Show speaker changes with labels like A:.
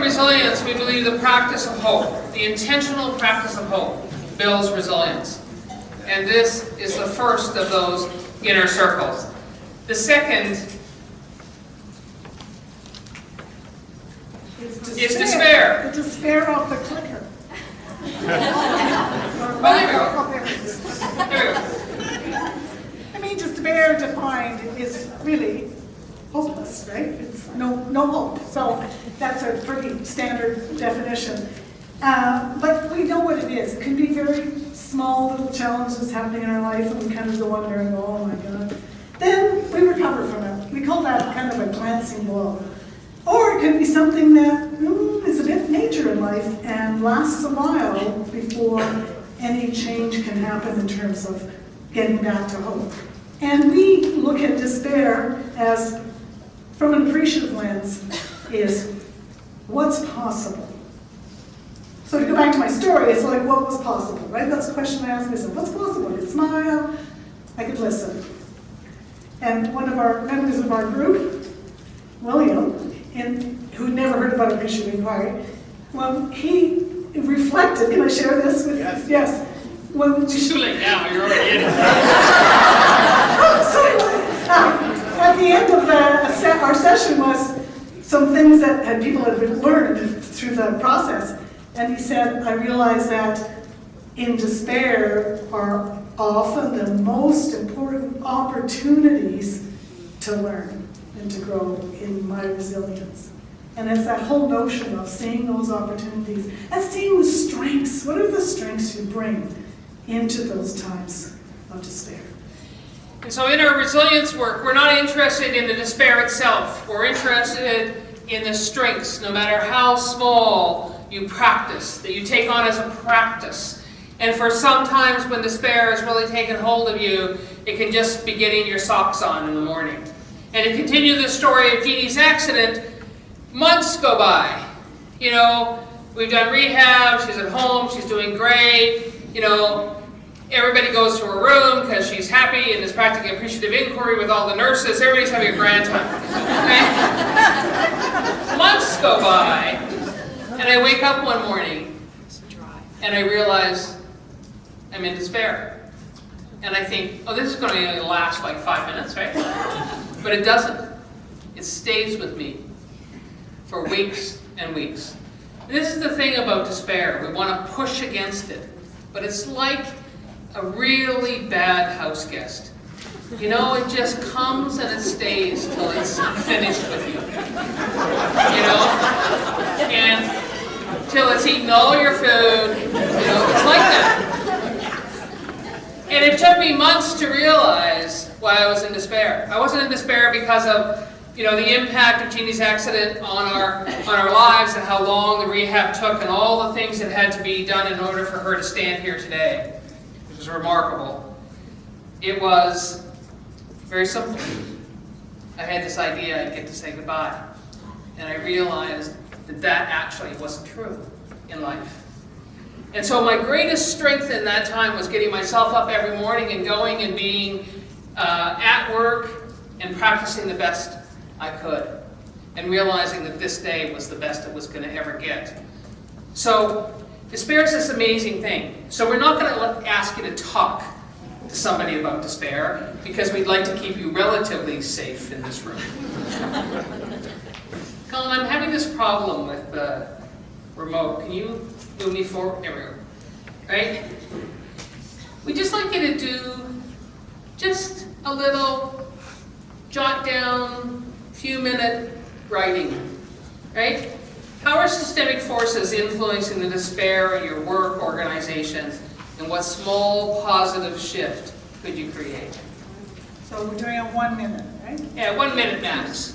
A: resilience, we believe the practice of hope, the intentional practice of hope, builds resilience. And this is the first of those inner circles. The second is despair.
B: The despair of the clicker.
A: Oh, there we go. There we go.
B: I mean, despair defined is really hopeless, right? It's no hope. So that's a pretty standard definition. But we know what it is. It can be very small little challenges happening in our life, and we kind of go under and go, oh my God. Then we recover from it. We call that kind of a glancing blow. Or it could be something that is a bit major in life and lasts a while before any change can happen in terms of getting back to hope. And we look at despair as, from an appreciative lens, is what's possible. So to go back to my story, it's like, what was possible, right? That's the question I ask myself. What's possible? I could smile, I could listen. And one of our members of our group, William, who'd never heard about Appreciative Inquiry, well, he reflected. Can I share this with you? Yes. Well,
A: It's too late now, you're already in it.
B: At the end of our session was some things that people had learned through the process. And he said, I realized that in despair are often the most important opportunities to learn and to grow in my resilience. And it's that whole notion of seeing those opportunities and seeing the strengths. What are the strengths you bring into those times of despair?
A: And so in our resilience work, we're not interested in the despair itself. We're interested in the strengths, no matter how small you practice, that you take on as a practice. And for some times when despair has really taken hold of you, it can just be getting your socks on in the morning. And to continue the story of Jeannie's accident, months go by. You know, we've done rehab, she's at home, she's doing great. You know, everybody goes to her room because she's happy and is practicing appreciative inquiry with all the nurses. Everybody's having a grand time. Okay? Months go by, and I wake up one morning and I realize I'm in despair. And I think, oh, this is going to last like 5 minutes, right? But it doesn't. It stays with me for weeks and weeks. This is the thing about despair. We want to push against it. But it's like a really bad house guest. You know, it just comes and it stays till it's finished with you. You know? And till it's eaten all your food. You know, it's like that. And it took me months to realize why I was in despair. I wasn't in despair because of, you know, the impact of Jeannie's accident on our lives and how long the rehab took and all the things that had to be done in order for her to stand here today. It was remarkable. It was very simple. I had this idea I'd get to say goodbye. And I realized that that actually wasn't true in life. And so my greatest strength in that time was getting myself up every morning and going and being at work and practicing the best I could, and realizing that this day was the best it was going to ever get. So despair is this amazing thing. So we're not going to ask you to talk to somebody about despair because we'd like to keep you relatively safe in this room. Colin, I'm having this problem with the remote. Can you move me forward? There we go. Right? We'd just like you to do just a little jot down, few-minute writing, right? How are systemic forces influencing the despair in your work organization, and what small positive shift could you create?
B: So we're doing a 1 minute, right?
A: Yeah, 1 minute max.